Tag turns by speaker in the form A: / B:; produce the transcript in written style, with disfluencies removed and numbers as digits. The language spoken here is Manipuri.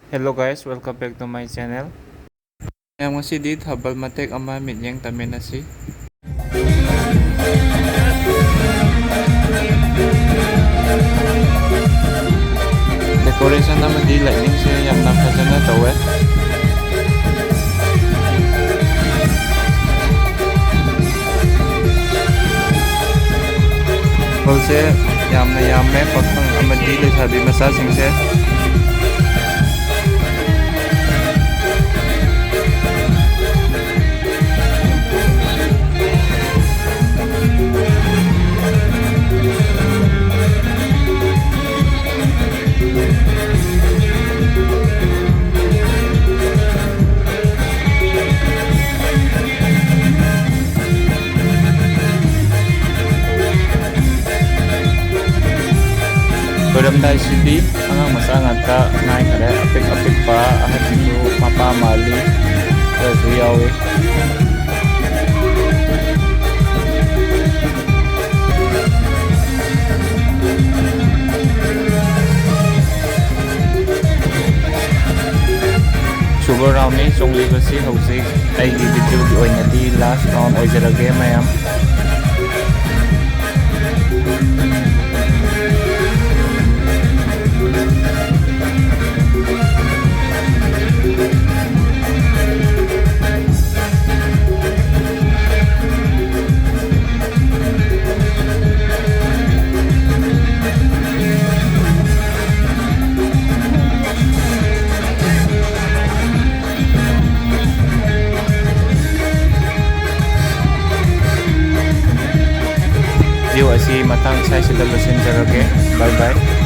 A: Hello guys, welcome back to my channel. Ngayong ngasi Thabal matek ama mityang tamen nasi. Decoration naman di lightning siya yang napasana tawe. Holse yamne pakang amadi le sabi masa singse. Dai sidi ang masangat ka nai kada apik pa ahat itu mapa mali riyawe super round ni songli basi hausi ai video gi oina di last round oijarage mayam video asi matang saya sudah lusin jarage. Bye bye.